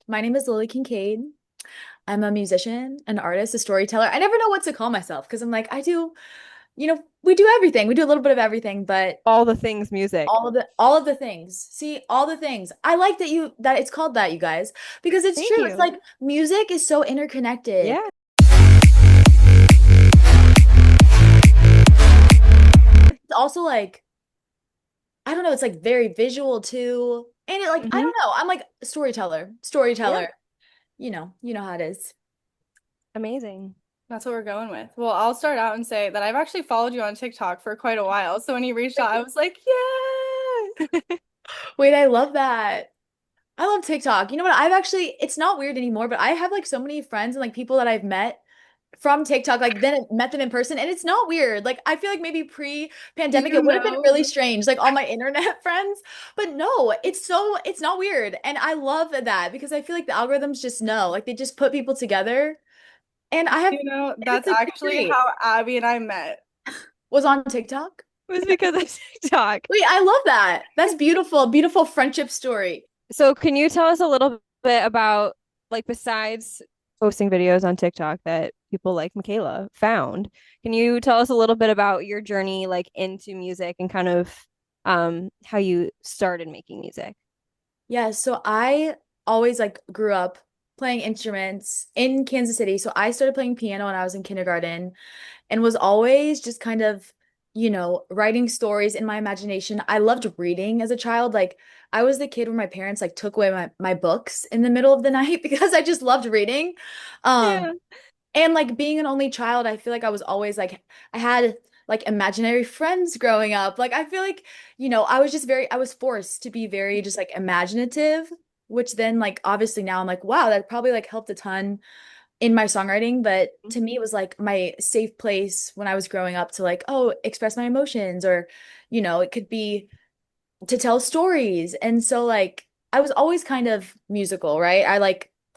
My name is Lily Kincade. I'm a musician, an artist, a storyteller. I never know what to call myself because I'm like, we do everything. We do a little bit of everything, but All the things music. all of the things. See, all the things. I like that it's called that, you guys, because it's Thank true. It's you. like music is so interconnected. Yeah. It's also like, I don't know, it's like very visual too. And it like, I Hmm. don't know. I'm like storyteller, Yeah. storyteller. You know how it is. Amazing. That's what we're going with. Well, I'll start out and say that I've actually followed you on TikTok for quite a while. So when you reached out, I was like, yeah. Wait, I love that. I love TikTok. You know what? It's not weird anymore, but I have like so many friends and like people that I've met from TikTok, like then met them in person, and it's not weird. Like I feel like maybe Do pre-pandemic you it would have been know? really strange, like all my internet friends. But no, it's not weird. And I love that because I feel like the algorithms just know, like they just put people together. And I have You know, it's that's like actually great. how Abby and I met. Was on TikTok. It was because of TikTok. Wait, I love that. That's beautiful, beautiful friendship story. So can you tell us a little bit about, like, besides posting videos on TikTok that people like Michaela found, can you tell us a little bit about your journey like into music and kind of how you started making music? Yeah, so I always like grew up playing instruments in Kansas City. So I started playing piano when I was in kindergarten and was always just kind of, writing stories in my imagination. I loved reading as a child. Like I was the kid where my parents like took away my books in the middle of the night because I just loved reading. Um, Yeah. and like being an only child, I feel like I was always like I had like imaginary friends growing up. Like I feel like, I was forced to be very just like imaginative, which then like obviously now I'm like, wow, that probably like helped a ton in my songwriting, but to me it was like my safe place when I was growing up to like, oh, express my emotions or, it could be to tell stories. And so like I was always kind of musical, right?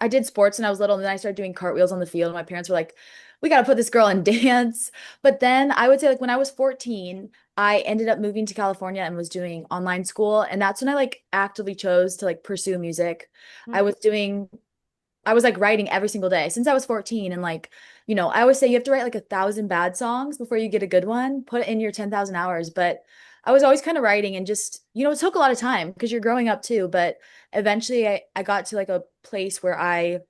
I did sports when I was little and then I started doing cartwheels on the field. And my parents were like, we got to put this girl in dance. But then I would say like when I was 14, I ended up moving to California and was doing online school. And that's when I like actively chose to like pursue music. I was doing I was like writing every single day since I was 14. And like, I always say you have to write like 1,000 bad songs before you get a good one. Put in your 10,000 hours. But I was always kind of writing and just, it took a lot of time because you're growing up too. But eventually I got to like a place where I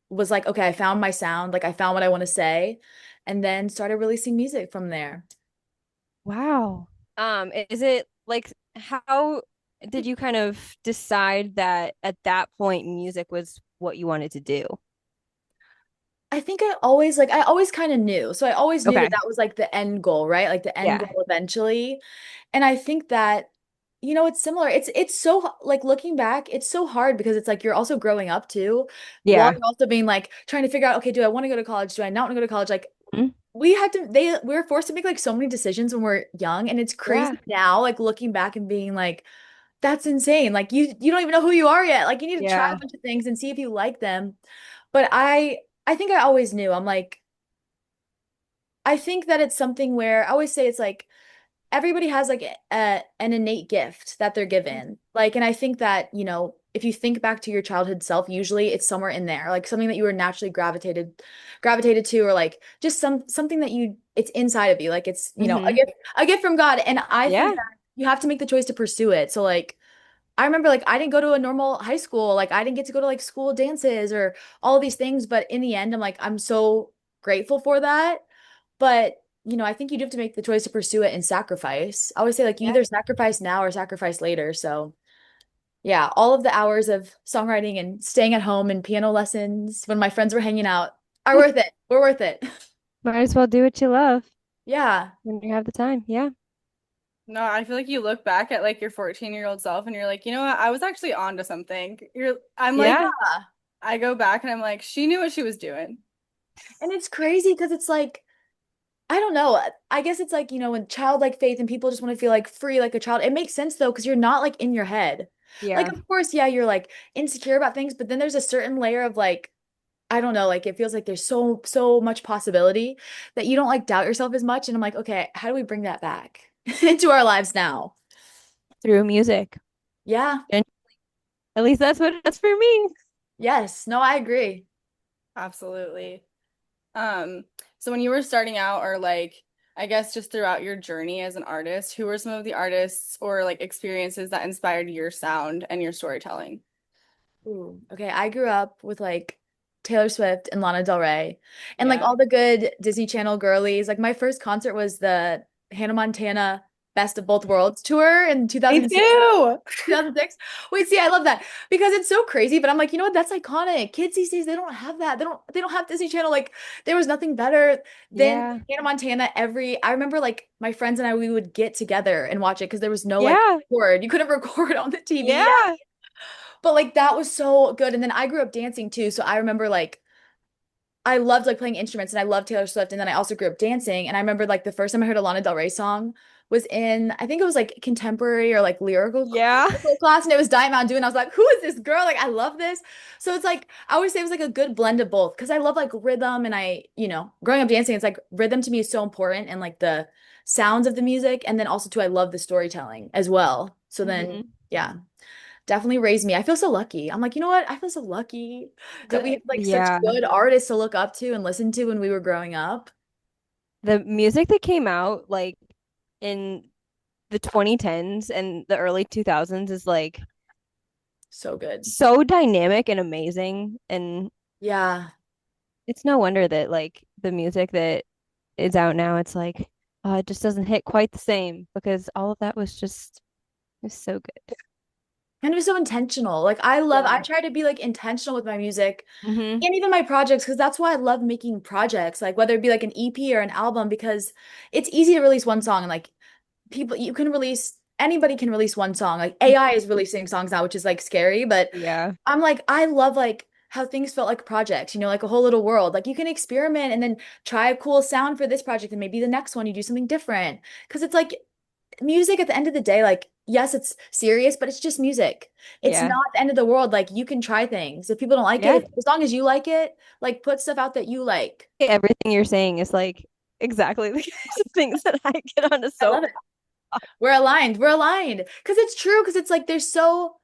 was like, okay, I found my sound. Like I found what I want to say and then started releasing music from there. Wow. Is it like, how did you kind of decide that at that point music was what you wanted to do? I think I always kind of knew. So I always knew that Okay. that was like the end goal, right? Like the end Yeah. goal eventually. And I think that, it's similar. It's so like looking back, it's so hard because it's like you're also growing up too, while Yeah. you're also being like trying to figure out, okay, do I want to go to college? Do I not want to go to college? Like Mhm. we were forced to make like so many decisions when we're young, and it's Yeah. crazy now, like looking back and being like, that's insane. Like you don't even know who you are yet. Like you need to try a Yeah. bunch of things and see if you like them. But I think I always knew. I'm like, I think that it's something where I always say it's like everybody has like an innate gift that they're given. Like, and I think that, if you think back to your childhood self, usually it's somewhere in there, like something that you were naturally gravitated to, or like just something that it's inside of you. Like it's, Hmm. a gift from God. And I think Yeah. that you have to make the choice to pursue it. So like I remember like I didn't go to a normal high school. Like I didn't get to go to like school dances or all of these things. But in the end, I'm so grateful for that. But, I think you do have to make the choice to pursue it and sacrifice. I always say like you Yeah. either sacrifice now or sacrifice later. So yeah, all of the hours of songwriting and staying at home and piano lessons when my friends were hanging out are worth it. We're worth it. Might as well do what you love Yeah. when you have the time. Yeah. No, I feel like you look back at like your 14-year-old self and you're like, you know what? I was actually onto something. I'm like, Yeah. I go back and I'm like, she knew what she was doing. And it's crazy because it's like I don't know. I guess it's like, when childlike faith and people just want to feel like free like a child. It makes sense though, because you're not like in your head. Like, Yeah. of course, yeah, you're like insecure about things, but then there's a certain layer of like, I don't know, like it feels like there's so much possibility that you don't like doubt yourself as much. And I'm like, okay, how do we bring that back into our lives now? Through music. Yeah. And at least that's what it does for me. Yes, no, I agree. Absolutely. Um, so when you were starting out, or like, I guess just throughout your journey as an artist, who were some of the artists or like experiences that inspired your sound and your storytelling? Ooh, okay, I grew up with like Taylor Swift and Lana Del Rey and like Yeah. all the good Disney Channel girlies. Like my first concert was the Hannah Montana Best of Both Worlds tour in Me 2006. too. 2006. Wait, see, I love that because it's so crazy, but I'm like, you know what? That's iconic. Kids these days, they don't have that. They don't have Disney Channel. Like there was nothing better than Yeah. Hannah Montana I remember like my friends and I we would get together and watch it because there was no like Yeah. record. You couldn't record on the TV. Yeah. But like that was so good. And then I grew up dancing too. So I remember like I loved like playing instruments and I loved Taylor Swift. And then I also grew up dancing. And I remember like the first time I heard a Lana Del Rey song was in, I think it was like contemporary or like Yeah. lyrical class. And it was Diamond Mountain Dew. And I was like, who is this girl? Like, I love this. So it's like, I always say it was like a good blend of both because I love like rhythm. And growing up dancing, it's like rhythm to me is so important and like the sounds of the music. And then also too, I love the storytelling as well. So then, Hmm. yeah, definitely raised me. I feel so lucky. I'm like, you know what? I feel so lucky that we have like such Yeah. good artists to look up to and listen to when we were growing up. The music that came out like in the 2010s and the early 2000s is like So good. so dynamic and amazing. And Yeah. it's no wonder that like the music that is out now, it's like, it just doesn't hit quite the same because all of that was so good. And it was so intentional. I Yeah. try to be like intentional with my music Hmm. and even my projects because that's why I love making projects, like whether it be like an EP or an album, because it's easy to release one song and like anybody can release one song. Like AI is releasing songs now, which is like scary, but Yeah. I'm like, I love like how things felt like projects, like a whole little world. Like you can experiment and then try a cool sound for this project and maybe the next one you do something different. Because it's like music at the end of the day, like, yes, it's serious, but it's just music. It's Yeah. not the end of the world. Like you can try things. If people don't like it, Yeah. as long as you like it, like put stuff out that you like. Everything you're saying is like exactly the kinds of things that I get on a I love soap. it. We're aligned. We're aligned. Because it's true. Because it's like there's so,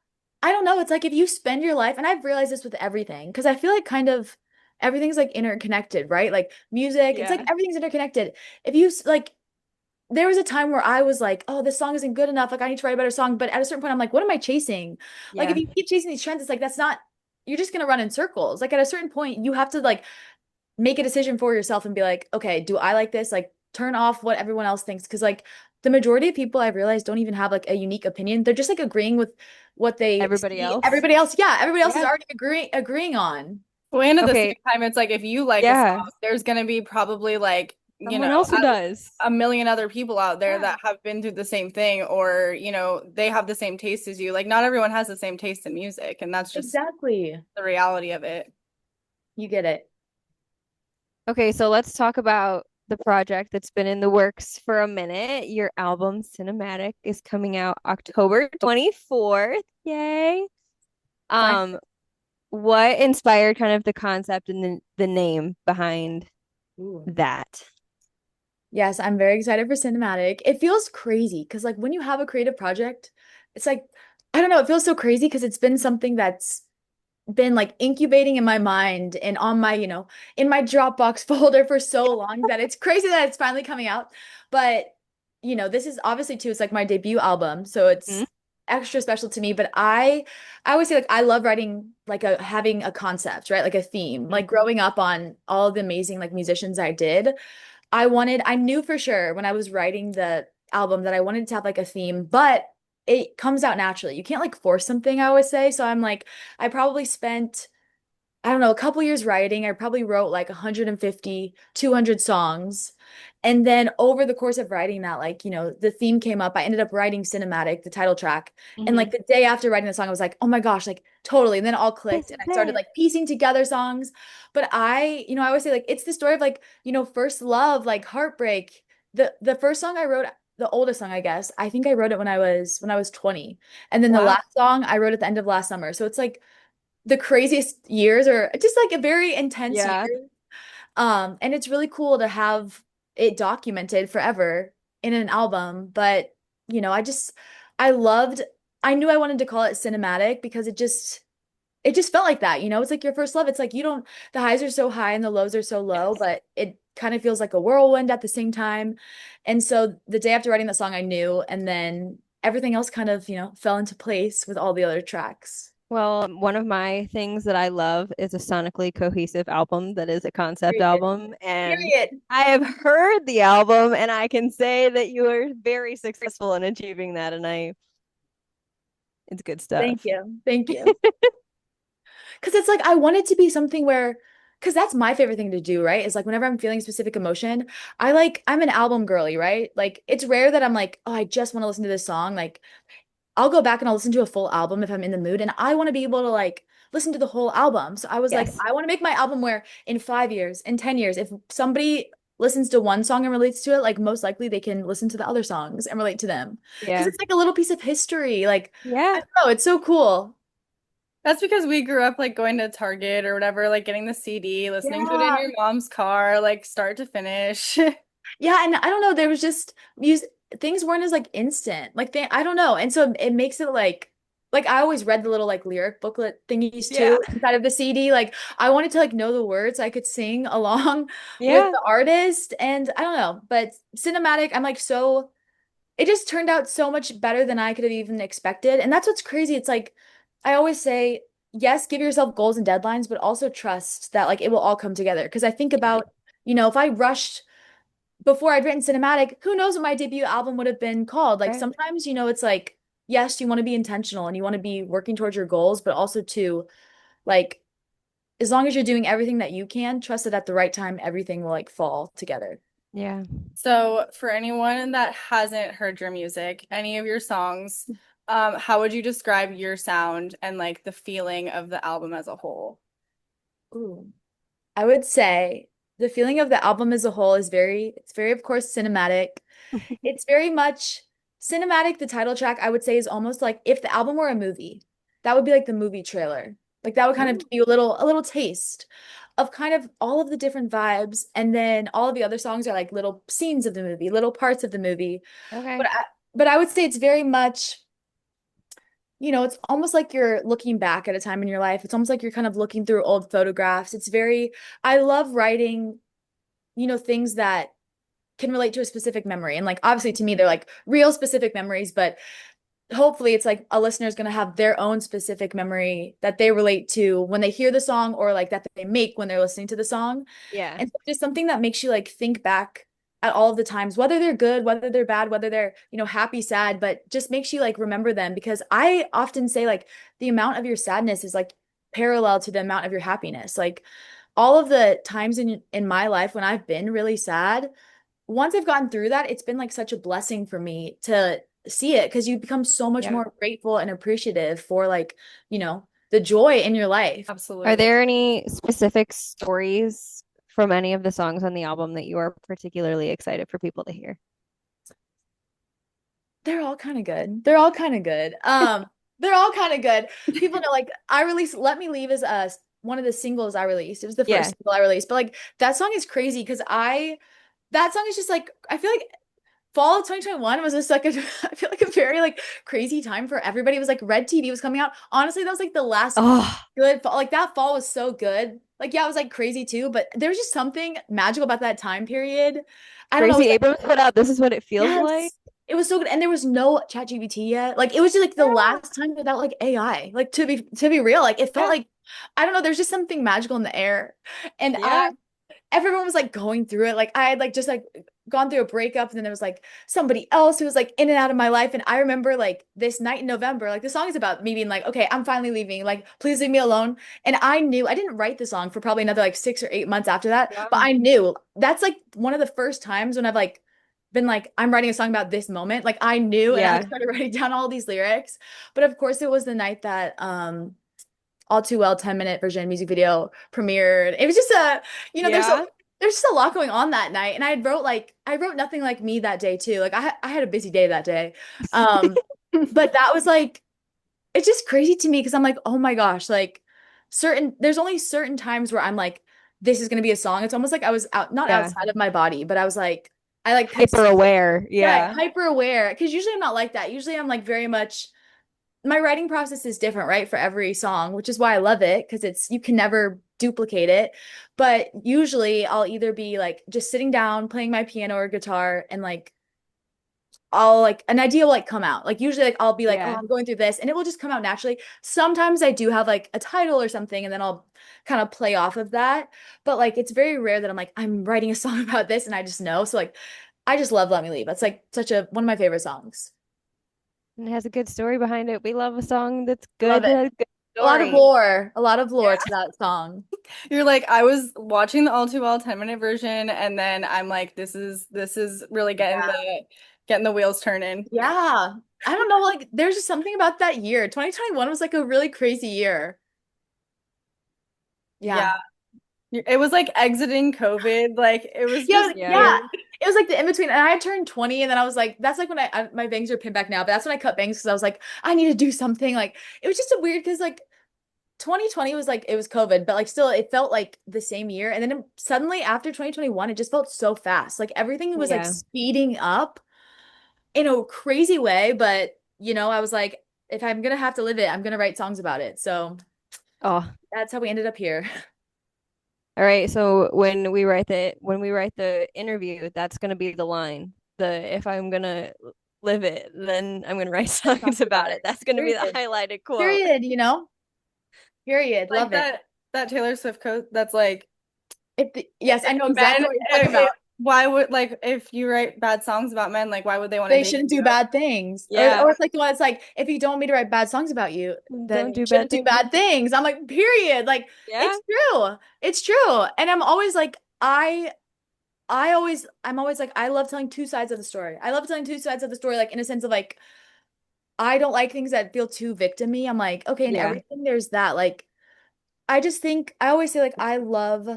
I don't know. It's like if you spend your life, and I've realized this with everything, because I feel like kind of everything's like interconnected, right? Like music, it's like Yeah. everything's interconnected. If you like, there was a time where I was like, oh, this song isn't good enough. Like I need to write a better song. But at a certain point, I'm like, what am I chasing? Like if Yeah. you keep chasing these trends, it's like that's not, you're just gonna run in circles. Like at a certain point, you have to like make a decision for yourself and be like, okay, do I like this? Like turn off what everyone else thinks. Cause like the majority of people I've realized don't even have like a unique opinion. They're just like agreeing with what they Everybody see else. everybody else. Yeah, everybody else is Yeah. already agreeing on. Well, and at the same Okay. time, it's like if you like a Yeah. song, there's gonna be probably like, Someone else who does. a million other people out there Yeah, that have been through the same thing, or, they have the same taste as you. Like not everyone has the same taste in music, and that's just exactly. the reality of it. You get it. Okay, so let's talk about the project that's been in the works for a minute. Your album, Cinematic, is coming out October 24th. Yay. Fine. Um, what inspired kind of the concept and the name behind Ooh. that? Yes, I'm very excited for cinematic. It feels crazy because like when you have a creative project, it's like I don't know, it feels so crazy because it's been something that's been like incubating in my mind and on my, in my Dropbox folder for so long that it's crazy that it's finally coming out. But, this is obviously too, it's like my debut album, so Hmm? it's extra special to me. But I always say like I love writing like having a concept, right? Like a theme. Like growing up on all the amazing like musicians I did. I knew for sure when I was writing the album that I wanted to have like a theme, but it comes out naturally. You can't like force something, I always say. So I'm like, I probably spent, I don't know, a couple years writing. I probably wrote like 150, 200 songs. And then over the course of writing that, like, the theme came up. I ended up writing Cinematic, the title track. And like Hmm. the day after writing the song, I was like, oh my gosh, like totally. And then it all clicked This and is I started it. like piecing together songs. But I always say like it's the story of like, first love, like heartbreak. The first song I wrote, the oldest song, I guess, I think I wrote it when I was 20. And then the Wow. last song I wrote at the end of last summer. So it's like the craziest years or just like a very intense year. Yeah. And it's really cool to have it documented forever in an album. But, I loved, I knew I wanted to call it cinematic because it just, it just felt like that, you know? It's like your first love. It's like you don't, the highs are so high and the lows are so low, Yes. but it kind of feels like a whirlwind at the same time. And so the day after writing that song, I knew, and then everything else kind of, fell into place with all the other tracks. Well, one of my things that I love is a sonically cohesive album that is a concept Period. album. And Period. I have heard the album, and I can say that you are very successful in achieving that. And it's good Thank stuff. you. Thank you. Because it's like I want it to be something where, because that's my favorite thing to do, right? Is like whenever I'm feeling a specific emotion, I'm an album girly, right? Like it's rare that I'm like, oh, I just want to listen to this song. Like I'll go back and I'll listen to a full album if I'm in the mood, and I want to be able to like listen to the whole album. So I was like, Yes. I want to make my album where in 5 years, in 10 years, if somebody listens to one song and relates to it, like most likely they can listen to the other songs and relate to them. Because Yeah. it's like a little piece of history. Like, I Yeah. don't know, it's so cool. That's because we grew up like going to Target or whatever, like getting the CD, listening to it in Yeah. your mom's car, like start to finish. Yeah, and I don't know, there was just music things weren't as like instant. Like I don't know. And so it makes it like I always read the little like lyric booklet thingies Yeah. too inside of the CD. Like I wanted to like know the words so I could sing along with Yeah. the artist. And I don't know, but cinematic, I'm like so it just turned out so much better than I could have even expected. And that's what's crazy. It's like I always say, yes, give yourself goals and deadlines, but also trust that like it will all come together. Because I think Yeah. about, if I rushed before I'd written cinematic, who knows what my debut album would have been called? Like Right. sometimes, it's like, yes, you want to be intentional and you want to be working towards your goals, but also too, like, as long as you're doing everything that you can, trust that at the right time, everything will like fall together. Yeah. So, for anyone that hasn't heard your music, any of your songs, how would you describe your sound and like the feeling of the album as a whole? Ooh. I would say the feeling of the album as a whole is it's very, of course, cinematic. It's very much cinematic. The title track, I would say, is almost like if the album were a movie, that would be like the movie trailer. Like that would kind of Ooh. give you a little taste of kind of all of the different vibes. And then all of the other songs are like little scenes of the movie, little parts of the movie. But Okay. I would say it's very much, it's almost like you're looking back at a time in your life. It's almost like you're kind of looking through old photographs. I love writing, things that can relate to a specific memory. And like obviously to me they're like real specific memories, but hopefully it's like a listener is going to have their own specific memory that they relate to when they hear the song or like that they make when they're listening to the song. Yeah. And so just something that makes you like think back at all of the times, whether they're good, whether they're bad, whether they're, happy, sad, but just makes you like remember them because I often say like the amount of your sadness is like parallel to the amount of your happiness. Like all of the times in my life when I've been really sad, once I've gotten through that, it's been like such a blessing for me to see it because you become so much Yeah. more grateful and appreciative for like, the joy in your life. Are Absolutely. there any specific stories from any of the songs on the album that you are particularly excited for people to hear? They're all kind of good. They're all kind of good. They're all kind of good. People know like I released Let Me Leave as one of the singles I released. It was the Yeah. first single I released, but like that song is crazy because that song is just like I feel like fall of 2021 was just like I feel like a very like crazy time for everybody. It was like Red TV was coming out. Honestly, that was like the last Oh, good fall. Like that fall was so good. Like yeah, it was like crazy too, but there's just something magical about that time period. I don't know. It Gracie was like Abrams put out This Is What It Feels Like. yes. It was so good. And there was no chat GBT yet. Like it was just like the Yeah. last time without like AI. Like to be real, like it felt Yeah. like I don't know, there's just something magical in the air. And Yeah. everyone was like going through it. Like I had like just like gone through a breakup and then there was like somebody else who was like in and out of my life. And I remember like this night in November, like the song is about me being like, okay, I'm finally leaving. Like, please leave me alone. And I knew I didn't write the song for probably another like 6 or 8 months after that. But Yeah. I knew that's like one of the first times when I've like been like, I'm writing a song about this moment. Like I knew and I like Yeah. started writing down all these lyrics. But of course it was the night that all Too Well 10-minute version music video premiered. It was just Yeah. there's just a lot going on that night. And I wrote Nothing Like Me that day too. Like I had a busy day that day. Um, but that was like it's just crazy to me because I'm like, oh my gosh, like there's only certain times where I'm like, this is gonna be a song. It's almost like I was not Yeah. outside of my body, but I was like, I like put Hyper aware. yeah, Yeah. hyper aware. Because usually I'm not like that. Usually I'm like very much my writing process is different, right, for every song, which is why I love it because it's you can never duplicate it. But usually I'll either be like just sitting down, playing my piano or guitar, and like I'll like an idea will like come out. Like usually like I'll be like, oh, Yeah. I'm going through this and it will just come out naturally. Sometimes I do have like a title or something and then I'll kind of play off of that. But like it's very rare that I'm like, I'm writing a song about this and I just know. So like I just love Let Me Leave. That's like such a one of my favorite songs. And it has a good story behind it. We love a song that's Love good, it. has a good A story. lot of Yeah. lore to that song. You're like, I was watching the all too well 10-minute version, and then I'm like, this is really Yeah. getting the wheels turning. Yeah. I don't know, like there's just something about that year. 2021 was like a really crazy year. Yeah. Yeah. It was like exiting COVID. Like it was Yeah, just Yeah. yeah. weird. It was like the in between. And I had turned 20 and then I was like, that's like when my bangs are pinned back now, but that's when I cut bangs because I was like, I need to do something. Like it was just a weird because like 2020 was like it was COVID, but like still it felt like the same year. And then suddenly after 2021, it just felt so fast. Like everything was like Yeah. speeding up in a crazy way. But I was like, if I'm gonna have to live it, I'm gonna write songs about it. So Oh, that's how we ended up here. all right. So when we write the interview, that's gonna be the line. The if I'm gonna live it, then I'm gonna write Write songs songs about about it. it. That's gonna be the Period. highlighted quote. Period. Period. Like Love it. that Taylor Swift quote that's like Yes, I know men exactly what you're talking about. why would like if you write bad songs about men, like why would they want to They date shouldn't do you? bad things. Yeah. Or it's like the one that's like, if you don't want me to write bad songs about you, then Don't you do bad shouldn't do things. bad things. I'm like, period. Like, Yeah. it's true. It's true. And I'm always like, I'm always like, I love telling two sides of the story. I love telling two sides of the story, like in a sense of like, I don't like things that feel too victim-y. I'm like, okay, in Yeah. everything, there's that. Like, I just think I always say like I love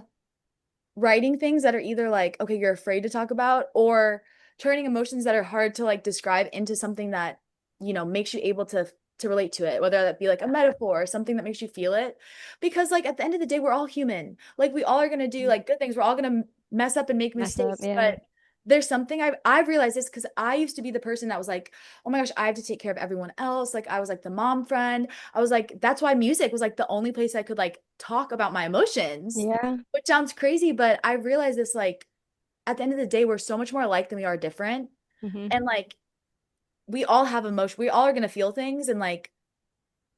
writing things that are either like, okay, you're afraid to talk about, or turning emotions that are hard to like describe into something that, makes you able to relate to it, whether that be like a metaphor or something that makes you feel it. Because like at the end of the day, we're all human. Like we all are gonna do like good things. We're all gonna mess up and make Mess up. mistakes, Yeah. but there's something I've realized this because I used to be the person that was like, oh my gosh, I have to take care of everyone else. Like I was like the mom friend. I was like, that's why music was like the only place I could like talk about my emotions, Yeah. which sounds crazy, but I realize this like at the end of the day, we're so much more alike than we are different. Hmm. And like we all have emotion. We all are gonna feel things. And like,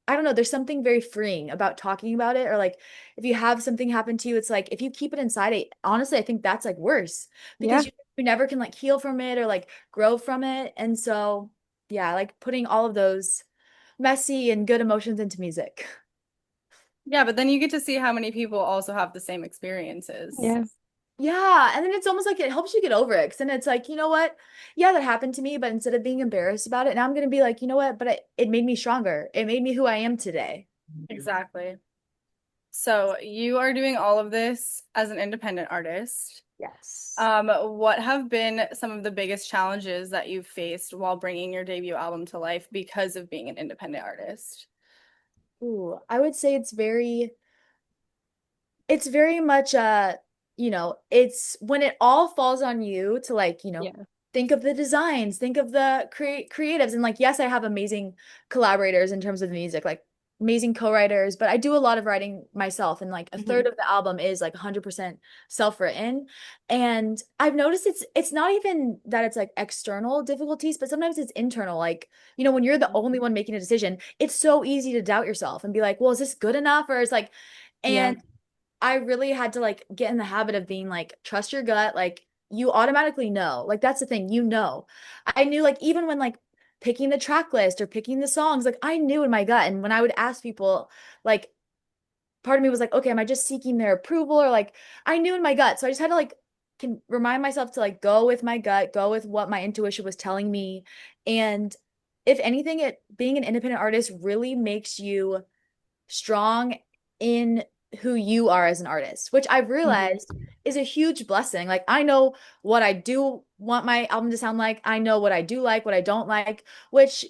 I don't know, there's something very freeing about talking about it. Or like if you have something happen to you, it's like if you keep it inside it, honestly, I think that's like worse because Yeah. you never can like heal from it or like grow from it. And so yeah, like putting all of those messy and good emotions into music. Yeah, but then you get to see how many people also have the same experiences. Yeah. Yeah, and then it's almost like it helps you get over it. Cause then it's like, you know what? Yeah, that happened to me, but instead of being embarrassed about it, now I'm gonna be like, you know what? But it made me stronger. It made me who I am today. Exactly. So you are doing all of this as an independent artist. Yes. What have been some of the biggest challenges that you've faced while bringing your debut album to life because of being an independent artist? Ooh, I would say it's very much it's when it all falls on you to like, Yeah. think of the designs, think of the creatives. And like, yes, I have amazing collaborators in terms of the music, like amazing co-writers, but I do a lot of writing myself. And like a third Hmm. of the album is like 100% self-written. And I've noticed it's not even that it's like external difficulties, but sometimes it's internal. Like, when you're the only one making a decision, it's so easy to doubt yourself and be like, well, is this good enough? Or it's like, Yeah. and I really had to like get in the habit of being like, trust your gut. Like you automatically know. Like that's the thing, I knew like even when like picking the track list or picking the songs, like I knew in my gut. And when I would ask people, like part of me was like, okay, am I just seeking their approval? Or like I knew in my gut. So I just had to like can remind myself to like go with my gut, go with what my intuition was telling me. And if anything, it being an independent artist really makes you strong in who you are as an artist, which I've Hmm. realized is a huge blessing. Like I know what I do want my album to sound like. I know what I do like, what I don't like, which,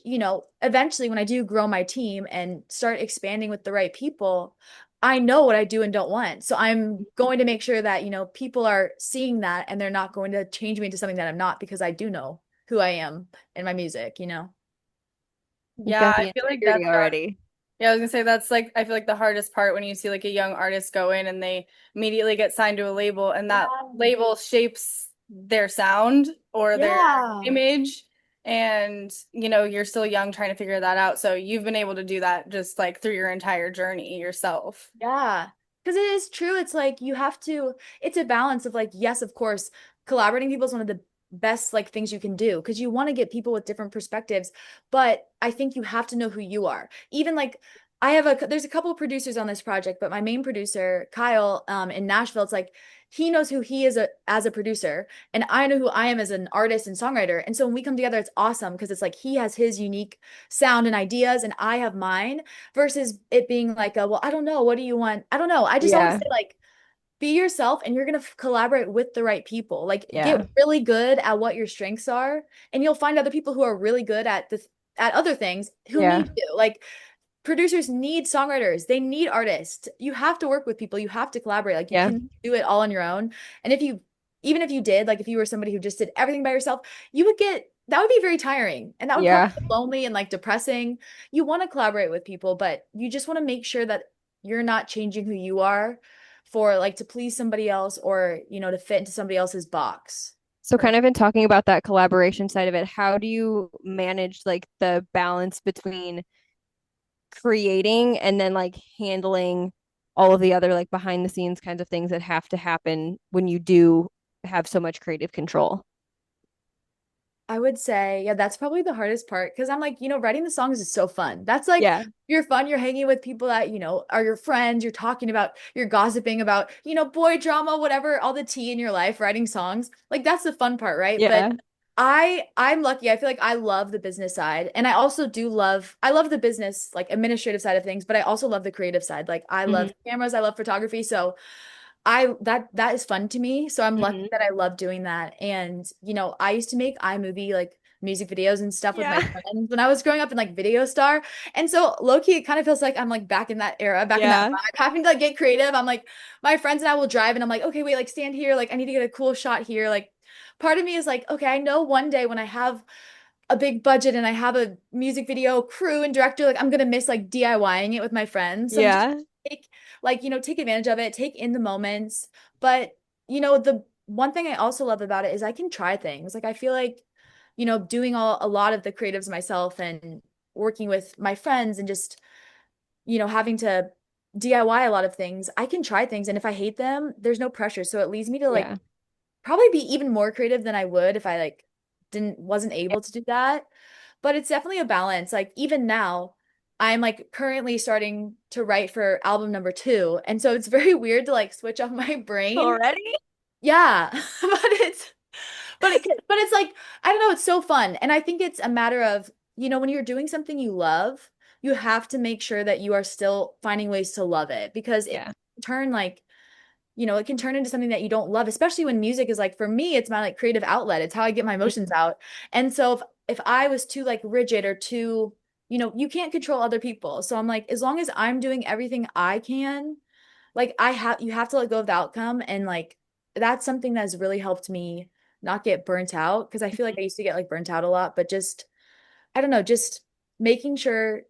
eventually when I do grow my team and start expanding with the right people, I know what I do and don't want. So I'm going to make sure that, people are seeing that and they're not going to change me into something that I'm not because I do know who I am in my music. You've Yeah, got I the feel like integrity that's already. yeah, I was gonna say that's like I feel like the hardest part when you see like a young artist go in and they immediately get signed to a label and that Yeah. label shapes their sound or their Yeah. image and you're still young trying to figure that out. So you've been able to do that just like through your entire journey yourself. Yeah. Because it is true. It's like you have to, it's a balance of like, yes, of course, collaborating people is one of the best like things you can do because you want to get people with different perspectives. But I think you have to know who you are. Even like there's a couple of producers on this project, but my main producer, Kyle, in Nashville, it's like he knows who he is as a producer, and I know who I am as an artist and songwriter. And so when we come together, it's awesome because it's like he has his unique sound and ideas, and I have mine versus it being like well, I don't know, what do you want? I don't know. I just always Yeah. say like be yourself and you're going to collaborate with the right people. Like get Yeah. really good at what your strengths are and you'll find other people who are really good at this at other things who Yeah. need you. Like producers need songwriters. They need artists. You have to work with people. You have to collaborate. Like you Yeah. can do it all on your own. And even if you did, like if you were somebody who just did everything by yourself, that would be very tiring and that would probably Yeah. be lonely and like depressing. You want to collaborate with people, but you just want to make sure that you're not changing who you are for like to please somebody else or, to fit into somebody else's box. So Or kind of in talking about that collaboration side of it, how do you manage like the balance between creating and then like handling all of the other like behind the scenes kinds of things that have to happen when you do have so much creative control? I would say, yeah, that's probably the hardest part because I'm like, writing the songs is so fun. That's like, Yeah. you're fun. You're hanging with people that, are your friends. You're talking about, you're gossiping about, boy drama, whatever, all the tea in your life, writing songs. Like, that's the fun part, right? But Yeah. I'm lucky. I feel like I love the business side. And I also I love the business, like administrative side of things, but I also love the creative side. Like, I love Hmm. cameras, I love photography. So, that is fun to me. So I'm lucky Hmm. that I love doing that. And I used to make iMovie like music videos and stuff with my Yeah. friends when I was growing up in like Video Star. And so low key, it kind of feels like I'm like back in that era, back in that Yeah. vibe, having to like get creative. I'm like, my friends and I will drive and I'm like, okay, wait, like stand here. Like I need to get a cool shot here. Like part of me is like, okay, I know one day when I have a big budget and I have a music video crew and director, like I'm gonna miss like DIYing it with my friends. So I'm just Yeah. take take advantage of it, take in the moments. But the one thing I also love about it is I can try things. Like I feel like, doing a lot of the creatives myself and working with my friends and just, having to DIY a lot of things, I can try things. And if I hate them, there's no pressure. So it leads me to like Yeah. probably be even more creative than I would if I like wasn't able to do that. But it's definitely a balance. Like even now, I'm like currently starting to write for album number 2. And so it's very weird to like switch off my brain. Already? Yeah. But it's like I don't know, it's so fun. And I think it's a matter of, when you're doing something you love, you have to make sure that you are still finding ways to love it because it Yeah. can turn like it can turn into something that you don't love, especially when music is like, for me, it's my like creative outlet. It's how I get my emotions out. And so if I was too like rigid or too, you can't control other people. So I'm like, as long as I'm doing everything I can, like you have to let go of the outcome. And like, that's something that has really helped me not get burnt out. Cause I feel like I used to get like burnt out a lot, but just, I don't know, just making sure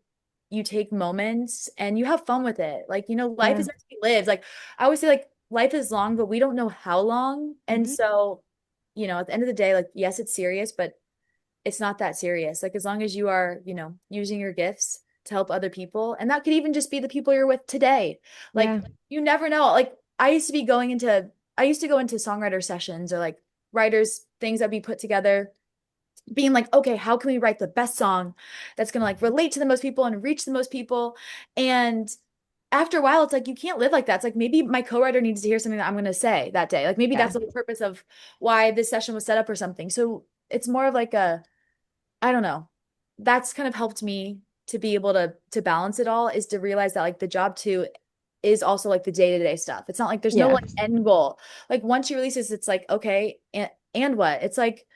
you take moments and you have fun with it. Like, life Yeah. is meant to be lived. Like, I always say, like, life is long, but we don't know how long. And Hmm. so, at the end of the day, like, yes, it's serious, but it's not that serious. Like, as long as you are, using your gifts to help other people, and that could even just be the people you're with today. Like, Yeah. you never know. Like, I used to go into songwriter sessions or like writers, things that we put together being like, okay, how can we write the best song that's gonna like relate to the most people and reach the most people? And after a while, it's like you can't live like that. It's like maybe my co-writer needs to hear something that I'm gonna say that day. Like maybe Yeah. that's the whole purpose of why this session was set up or something. So it's more of like I don't know. That's kind of helped me to be able to balance it all is to realize that like the job too is also like the day-to-day stuff. It's not like there's no Yeah. like end goal. Like once you release this, it's like, okay, and what? It's like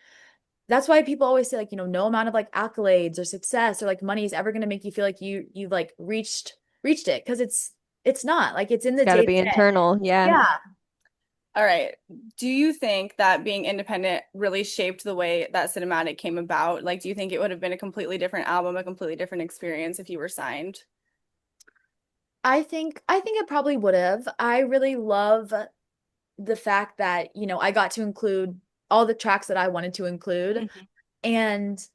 that's why people always say like, no amount of like accolades or success or like money is ever going to make you feel like you've like reached it because it's not like it's in It's the got to day to be day. internal. Yeah. Yeah. All right. Do you think that being independent really shaped the way that cinematic came about? Like, do you think it would have been a completely different album, a completely different experience if you were signed? I think it probably would have. I really love the fact that, I got to include all the tracks that I wanted to include. Mhm. And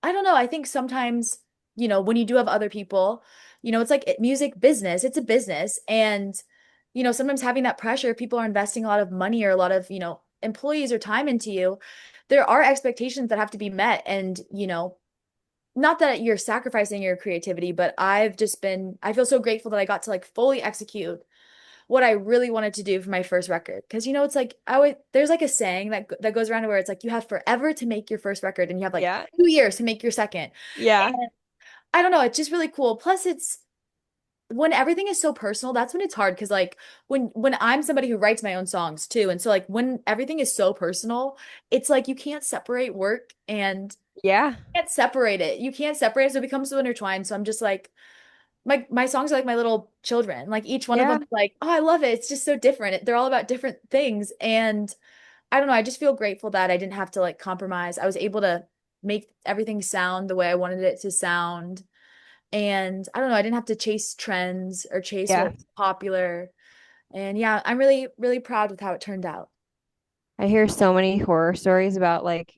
I don't know, I think sometimes, when you do have other people, it's like music business, it's a business. And, sometimes having that pressure, if people are investing a lot of money or a lot of, employees or time into you, there are expectations that have to be met. And, not that you're sacrificing your creativity, but I feel so grateful that I got to like fully execute what I really wanted to do for my first record. Because it's like there's like a saying that goes around where it's like you have forever to make your first record and you have like Yeah. 2 years to make your second. Yeah. And I don't know, it's just really cool. Plus it's when everything is so personal, that's when it's hard because like when I'm somebody who writes my own songs too. And so like when everything is so personal, it's like you can't separate work and Yeah. can't separate it. You can't separate it. So it becomes so intertwined. So I'm just like my songs are like my little children. Like each one of them Yeah. is like, oh, I love it. It's just so different. They're all about different things. And I don't know, I just feel grateful that I didn't have to like compromise. I was able to make everything sound the way I wanted it to sound. And I don't know, I didn't have to chase trends or chase Yeah. what was popular. And yeah, I'm really, really proud with how it turned out. I hear so many horror stories about like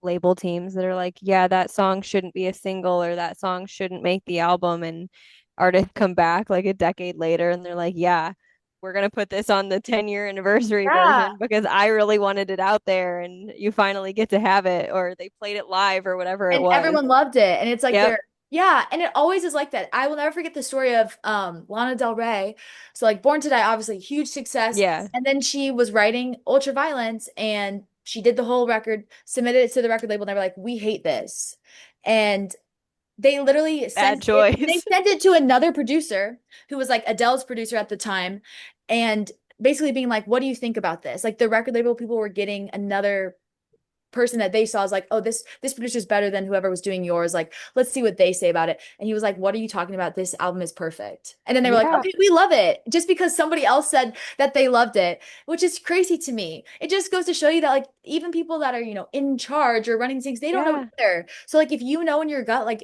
label teams that are like, yeah, that song shouldn't be a single or that song shouldn't make the album. And artists come back like a decade later and they're like, yeah, we're going to put this on the 10-year anniversary Yeah. version because I really wanted it out there and you finally get to have it. Or they played it live or whatever it And was. everyone loved it. And it's like Yep. they're yeah, and it always is like that. I will never forget the story of Lana Del Rey. So like Born to Die, obviously huge success. Yeah. And then she was writing Ultraviolence and she did the whole record, submitted it to the record label, and they were like, we hate this. And they literally Bad they choice. sent it to another producer who was like Adele's producer at the time, and basically being like, what do you think about this? Like the record label people were getting another person that they saw is like, oh, this producer's better than whoever was doing yours. Like, let's see what they say about it. And he was like, what are you talking about? This album is perfect. And then they were like, Yeah. okay, we love it. Just because somebody else said that they loved it, which is crazy to me. It just goes to show you that like even people that are, in charge or running things, they don't know Yeah. either. So like if you know in your gut, like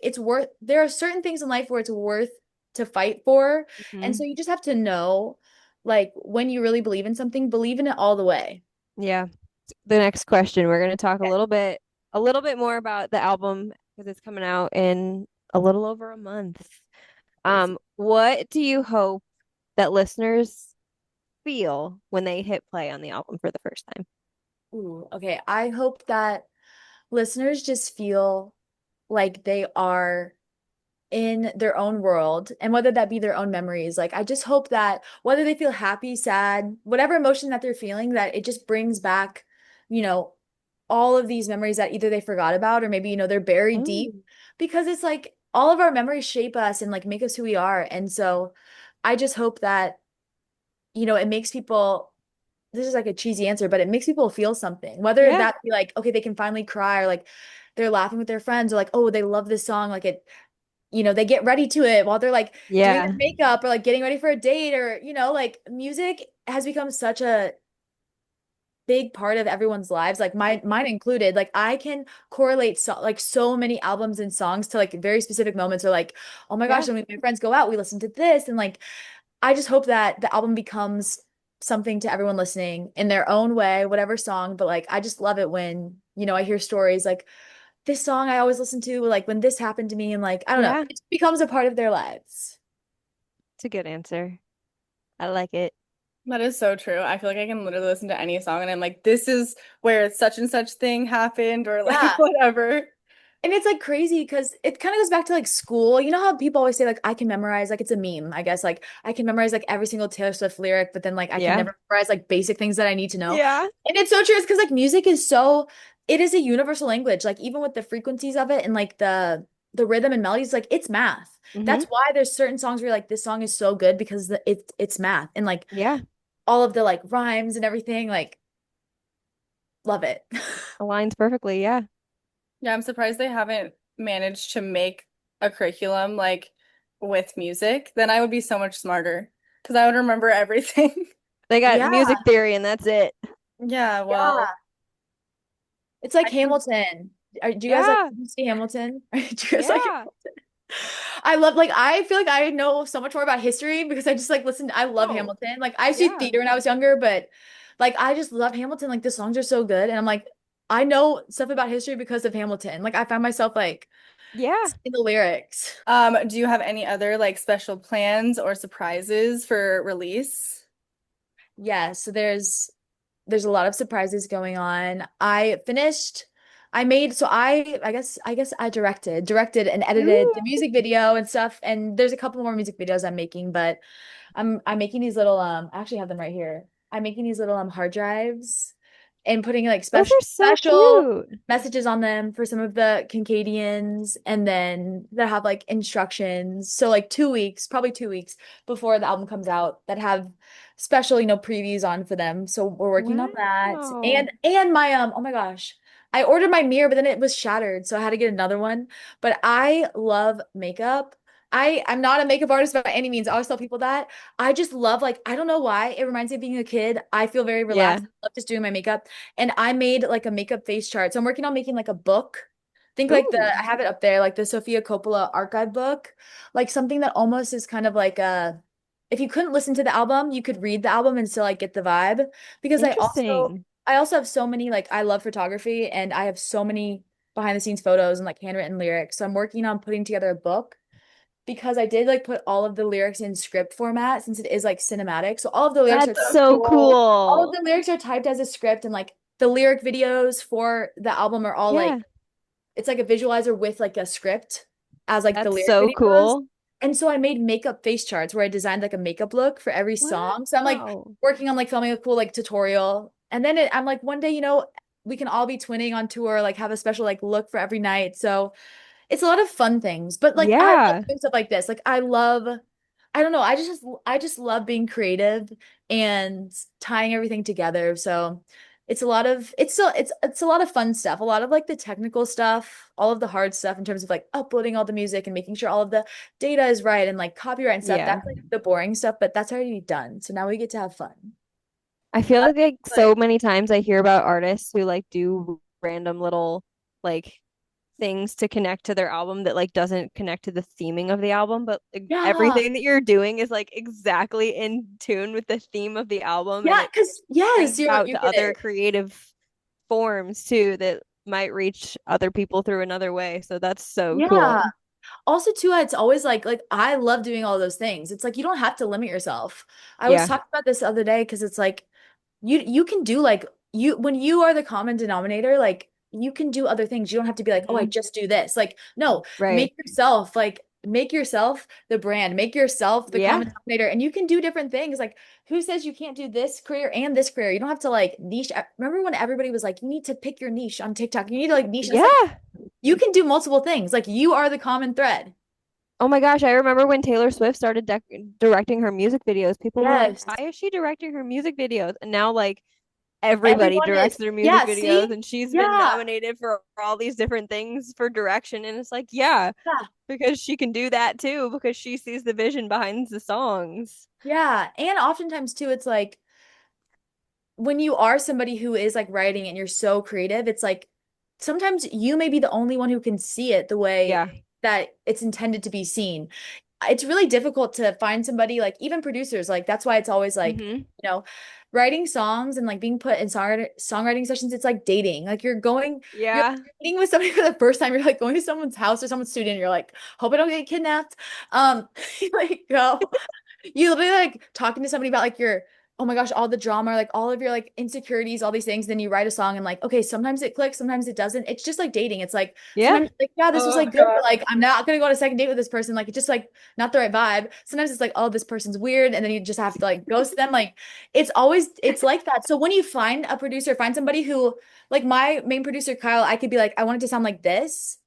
there are certain things in life where it's worth to fight for. And so Hmm. you just have to know like when you really believe in something, believe in it all the way. Yeah. The next question, we're going to talk Okay. a little bit more about the album because it's coming out in a little over a month. Crazy. What do you hope that listeners feel when they hit play on the album for the first time? Ooh, okay. I hope that listeners just feel like they are in their own world and whether that be their own memories. Like, I just hope that whether they feel happy, sad, whatever emotion that they're feeling, that it just brings back, you know, all of these memories that either they forgot about or maybe, they're buried deep Mm, because it's like all of our memories shape us and like make us who we are. And so I just hope that, it makes people this is like a cheesy answer, but it makes people feel something. Whether yeah, that be like, okay, they can finally cry or like they're laughing with their friends or like, oh, they love this song. Like they get ready to it while they're like doing their yeah, makeup or like getting ready for a date or, like music has become such a big part of everyone's lives, like mine included. Like I can correlate like so many albums and songs to like very specific moments or like, oh my gosh, yeah, when my friends go out, we listen to this and like I just hope that the album becomes something to everyone listening in their own way, whatever song. But like, I just love it when, I hear stories like this song I always listen to, like when this happened to me, and like, I don't know, yeah. it becomes a part of their lives. It's a good answer. I like it. That is so true. I feel like I can literally listen to any song and I'm like, this is where such and such thing happened or like Yeah. whatever. And it's like crazy because it kind of goes back to like school. You know how people always say like I can memorize like it's a meme, I guess. Like I can memorize like every single Taylor Swift lyric, but then like I can Yeah, never memorize like basic things that I need to know. yeah, And it's so true. It's because like music is it is a universal language. Like even with the frequencies of it and like the rhythm and melodies, like it's math. hmm, That's why there's certain songs where you're like this song is so good because it's math and like yeah. all of the like rhymes and everything. Like love it. Aligns perfectly. Yeah, Yeah, I'm surprised they haven't managed to make a curriculum like with music. Then I would be so much smarter because I would remember everything. They got Yeah, music theory and that's it. Yeah, well, yeah. It's like I think Hamilton. Do you guys like Yeah. did you see Hamilton? Do you guys like Yeah. I love like I feel like I know so much more about history because I just like listen. I love Oh, Hamilton. Like I used to do yeah. theater when I was younger, but like I just love Hamilton. Like the songs are so good, and I'm like I know stuff about history because of Hamilton. Like I find myself like Yeah. in the lyrics. do you have any other like special plans or surprises for release? Yeah, so there's a lot of surprises going on. I made so I guess I directed and edited Ooh. the music video and stuff. And there's a couple more music videos I'm making, but I'm making these little I actually have them right here. I'm making these little hard drives and putting like Those special are so special cute. messages on them for some of the Kincadians, and then that have like instructions. So like 2 weeks, probably 2 weeks before the album comes out, that have special, previews on for them. So we're working on that. Wow. And my oh my gosh. I ordered my mirror, but then it was shattered, so I had to get another one. But I love makeup. I'm not a makeup artist by any means. I always tell people that. I just love like I don't know why. It reminds me of being a kid. I feel very Yeah. relaxed. I love just doing my makeup. And I made like a makeup face chart. So I'm working on making like a book. Think like Ooh, I have it up there, like the Sofia Coppola archive book. Like something that almost is kind of like a if you couldn't listen to the album, you could read the album and still like get the vibe. Because interesting. I also have so many like I love photography and I have so many behind the scenes photos and like handwritten lyrics. So I'm working on putting together a book because I did like put all of the lyrics in script format since it is like cinematic. So all of the lyrics are That's So so cool. all of cool. the lyrics are typed as a script, and like the lyric videos for the album are all Yeah, like it's like a visualizer with like a script as like the that's lyric so videos. cool. And so I made makeup face charts where I designed like a makeup look for every song. So I'm like Wow. working on like filming a cool like tutorial. And then I'm like one day, we can all be twinning on tour, like have a special like look for every night. So it's a lot of fun things. But like I love Yeah. doing stuff like this. Like I don't know, I just love being creative and tying everything together. So it's a lot of it's a lot of fun stuff. A lot of like the technical stuff, all of the hard stuff in terms of like uploading all the music and making sure all of the data is right and like copyright and stuff. Yeah. That's like the boring stuff, but that's already done. So now we get to have fun. I feel like so Like, many times I hear about artists who like do random little like things to connect to their album that like doesn't connect to the theming of the album, but like, Yeah. everything that you're doing is like exactly in tune with the theme of the album and Yeah, it because yes, brings out you to get other it. creative forms too that might reach other people through another way. So that's so Yeah. cool. Also, too, it's always like I love doing all those things. It's like you don't have to limit yourself. I was Yeah. talking about this the other day because it's like you can do like you when you are the common denominator, like you can do other things. You don't have to be like, oh, I Mhm. just do this. Like, no, Right. make yourself the brand, make yourself the Yeah. common denominator, and you can do different things. Like, who says you can't do this career and this career? You don't have to like niche. Remember when everybody was like, you need to pick your niche on TikTok. You need to like niche. And it's like Yeah. you can do multiple things. Like you are the common thread. Oh my gosh, I remember when Taylor Swift started directing her music videos, people were like, Yes. why is she directing her music videos? And now like everybody Everyone is. directs their music Yeah, videos see? and she's been Yeah. nominated for all these different things for direction and it's like, yeah, Yeah. because she can do that too because she sees the vision behind the songs. Yeah. And oftentimes too, it's like when you are somebody who is like writing and you're so creative, it's like sometimes you may be the only one who can see it the way Yeah. that it's intended to be seen. It's really difficult to find somebody like even producers, like that's why it's always like, Hmm. you know, writing songs and like being put in songwriting sessions, it's like dating. Like you're Yeah. meeting with somebody for the first time, you're like going to someone's house or someone's studio and you're like, hope I don't get kidnapped. You like go you literally like talking to somebody about like your oh my gosh all the drama like all of your like insecurities all these things then you write a song and like okay sometimes it clicks sometimes it doesn't it's just like dating it's like Yeah. sometimes like yeah this was oh like good but God. like I'm not gonna go on a second date with this person like it's just like not the right vibe sometimes it's like oh this person's weird and then you just have to like ghost them like it's like that so when you find a producer find somebody who like my main producer Kyle I could be like I want it to sound like this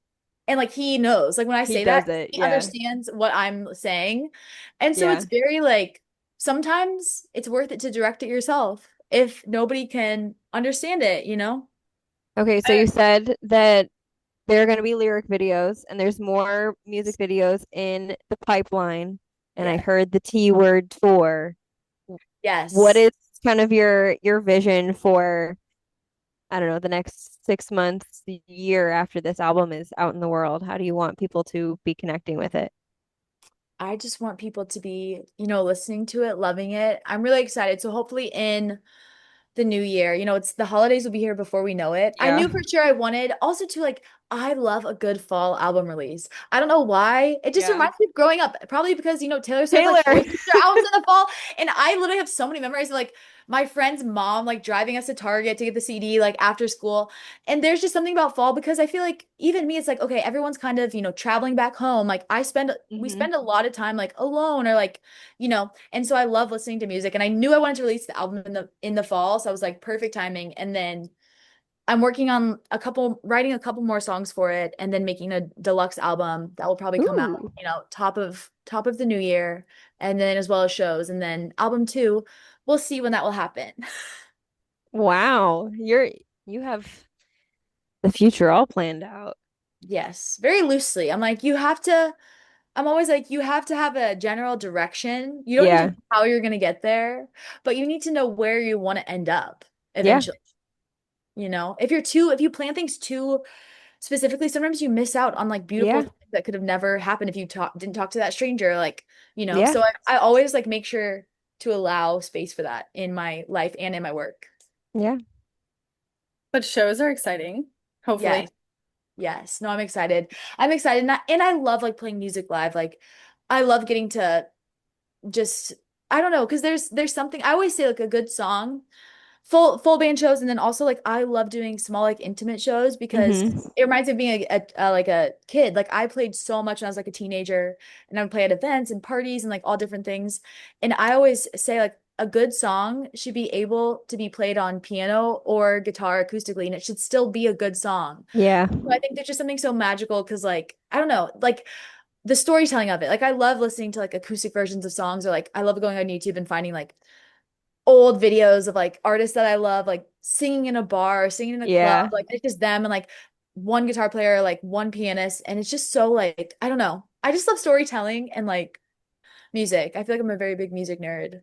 and like he knows, like when I He say that, does it. he Yeah. understands what I'm saying. And so it's Yeah. very like sometimes it's worth it to direct it yourself if nobody can understand it? Okay, so you said that there are going to be lyric videos and there's more music videos in the pipeline. And I Yeah. heard the T word tour. What Yes. is kind of your vision for, I don't know, the next 6 months, year after this album is out in the world? How do you want people to be connecting with it? I just want people to be, listening to it, loving it. I'm really excited. So hopefully in the new year. It's the holidays will be here before we know it. I Yeah. knew for sure I wanted also to like I love a good fall album release. I don't know why. It just Yeah. reminds me of growing up. Probably because, Taylor Swift like Taylor. always puts her albums in the fall. And I literally have so many memories of like my friend's mom like driving us to Target to get the CD like after school. And there's just something about fall because I feel like even me, it's like, okay, everyone's kind of, traveling back home. Like we Hmm. spend a lot of time like alone or like and so I love listening to music and I knew I wanted to release the album in the fall, so I was like perfect timing. And then I'm working on writing a couple more songs for it and then making a deluxe album that will probably come out, Ooh. top of the new year and then as well as shows and then album 2, we'll see when that will happen. Wow. You have the future all planned out. Yes, very loosely. I'm always like, you have to have a general direction. You don't need to Yeah. know how you're going to get there, but you need to know where you want to end up Yeah. eventually. If you plan things too specifically, sometimes you miss out on like beautiful Yeah. things that could have never happened if you didn't talk to that stranger. Yeah. So I always like make sure to allow space for that in my life and in my work. Yeah. But shows are exciting, hopefully. Yes. Yes. No, I'm excited. I'm excited. And I love like playing music live. Like I love getting to just, I don't know, because there's something I always say like a good song full band shows and then also like I love doing small like intimate shows because Hmm. it reminds me of being like a kid. Like I played so much when I was like a teenager and I would play at events and parties and like all different things. And I always say like a good song should be able to be played on piano or guitar acoustically and it should still be a good song. Yeah. So I think there's just something so magical because like I don't know, like the storytelling of it. Like I love listening to like acoustic versions of songs or like I love going on YouTube and finding like old videos of like artists that I love, like singing in a bar or singing in a club. Yeah. Like it's just them and like one guitar player, like one pianist. And it's just so like, I don't know. I just love storytelling and like music. I feel like I'm a very big music nerd.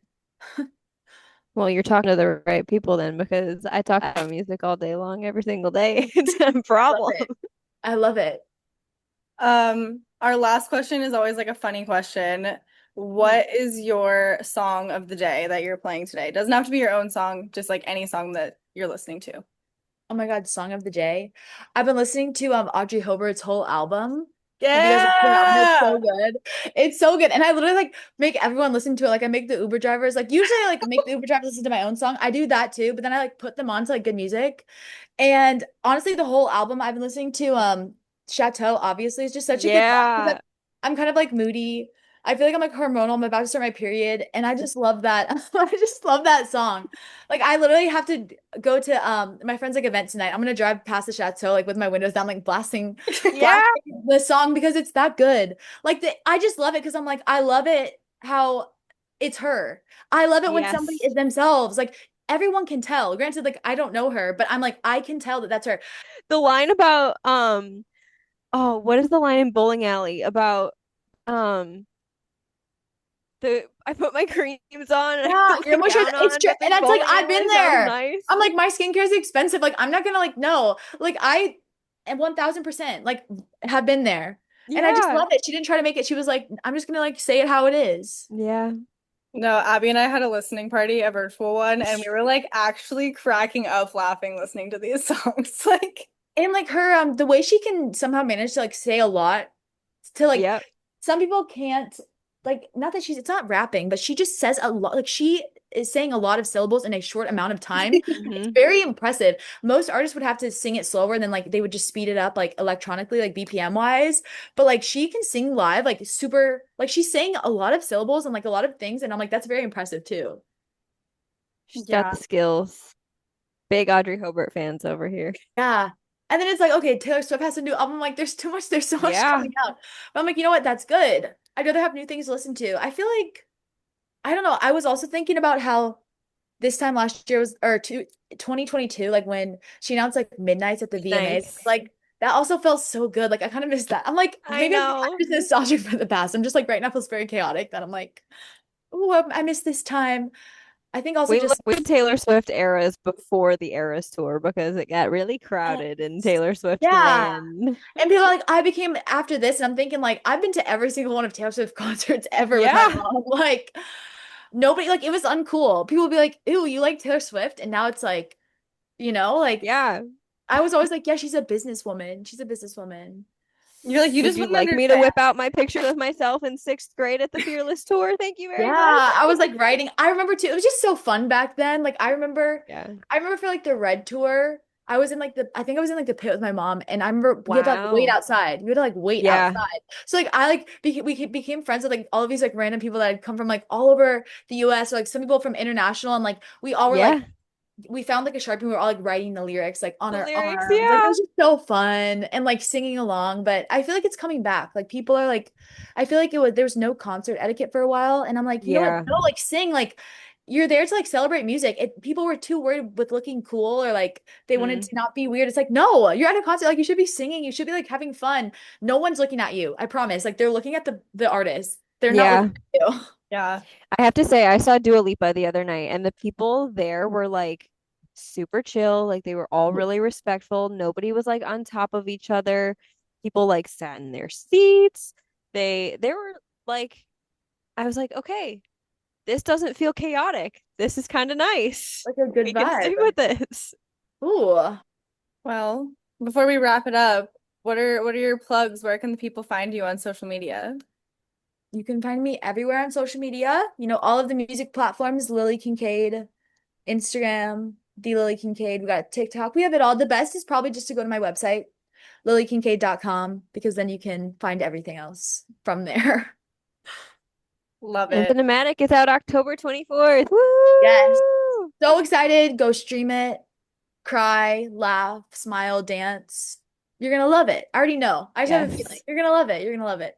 Well, you're talking to the right people then because I talk about music all day long, every single day. It's a Love problem. it. I love it. Our last question is always like a funny question. Hmm. What is your song of the day that you're playing today? Doesn't have to be your own song, just like any song that you're listening to. Oh my God, song of the day. I've been listening to Audrey Hobart's whole album. Have you guys listened to her album? It's so Yeah. good. It's so good. And I literally like make everyone listen to it. Like I make the Uber drivers like usually I like make the Uber drivers listen to my own song. I do that too, but then I like put them on to like good music. And honestly, the whole album I've been listening to Chateau obviously is just such a good vibe. 'Cause Yeah. I'm kind of like moody. I feel like I'm like hormonal. I'm about to start my period, and I just love that. I just love that song. Like I literally have to go to my friend's like event tonight. I'm gonna drive past the chateau like with my windows down, like Yeah. blasting the song because it's that good. I just love it because I'm like I love it how it's her. I love it when somebody Yes. is themselves. Like everyone can tell. Granted, like I don't know her, but I'm like I can tell that that's her. The line about oh, what is the line in Bowling Alley about um the I put my creams on and I Yeah, put your my emotions. gown It's on, true, but and this that's like bowling I've alley been sounds there. nice. I'm like my skincare is expensive. Like I'm not gonna like no. Like I and 1000% like have been there, and I just Yeah. love it. She didn't try to make it. She was like, I'm just gonna like say it how it is. Yeah. No, Abby and I had a listening party, a virtual one, and we were like actually cracking up laughing listening to these songs. Like, And like her, the way she can somehow manage to like say a lot to like Yep. some people can't like not that it's not rapping, but she just says a lot. Like she is saying a lot of syllables in a short amount of time. It's Hmm. very impressive. Most artists would have to sing it slower and then like they would just speed it up like electronically, like BPM wise. But like she can sing live like super like she's saying a lot of syllables and like a lot of things, and I'm like, that's very impressive too. She's got yeah. the skills. Big Audrey Hobart fans over here. Yeah. And then it's like, okay, Taylor Swift has a new album. Like, there's so much Yeah. coming out. But I'm like, you know what? That's good. I'd rather have new things to listen to. I feel like, I don't know. I was also thinking about how this time last year was, or 2022, like when she announced like Midnights at the VMAs. Nice. Like, that also felt so good. Like, I kind of missed that. I'm like, I maybe I'm know. just nostalgic for the past. I'm just like, right now feels very chaotic that I'm like, oh, I miss this time. I think also just We Taylor Swift eras before the Eras tour because it got really crowded in yes. Taylor Swift Yeah. land. And people are like, I became after this, and I'm thinking like I've been to every single one of Taylor Swift concerts ever with my Yeah. mom. Like nobody like it was uncool. People would be like, ew, you like Taylor Swift? And now it's like, like Yeah. I was always like, yeah, she's a businesswoman. She's a businesswoman. You're like, you Would just you wouldn't like me to understand. whip out my picture of myself in sixth grade at the Fearless tour? Thank you Yeah, very much. I was like writing. I remember too. It was just so fun back then. Like Yeah. I remember for like the Red tour, I was in like I think I was in like the pit with my mom, and I remember we had to like wait Wow. outside. We had to like wait Yeah. outside. So like I like became friends with like all of these like random people that had come from like all over the US, or like some people from international, and like we all were like Yeah. we found like a Sharpie. We were all like writing the lyrics like on The our lyrics. arms. Like it Yeah. was just so fun and like singing along. But I feel like it's coming back. Like people are like, I feel like there was no concert etiquette for a while, and I'm like, you know what? Yeah. No, like sing. Like you're there to like celebrate music. People were too worried with looking cool or like they wanted Mm. to not be weird. It's like no, you're at a concert. Like you should be singing. You should be like having fun. No one's looking at you. I promise. Like they're looking at the artist. They're not looking Yeah. at you. Yeah. I have to say, I saw Dua Lipa the other night, and the people there were like super chill. Like they were all really respectful. Nobody was like on top of each other. People like sat in their seats. They were like, I was like, okay, this doesn't feel chaotic. This is kind of nice. Like a good We can stick vibe. with this. Ooh. Well, before we wrap it up, what are your plugs? Where can the people find you on social media? You can find me everywhere on social media. All of the music platforms, Lily Kincade, Instagram, the Lily Kincade. We got TikTok. We have it all. The best is probably just to go to my website, lilykincade.com, because then you can find everything else from there. Love And it. Cinematic is out October 24th. Yes. Woo! So excited. Go stream it. Cry, laugh, smile, dance. You're gonna love it. I already know. I just have a feeling. Yes. You're gonna love it. You're gonna love it.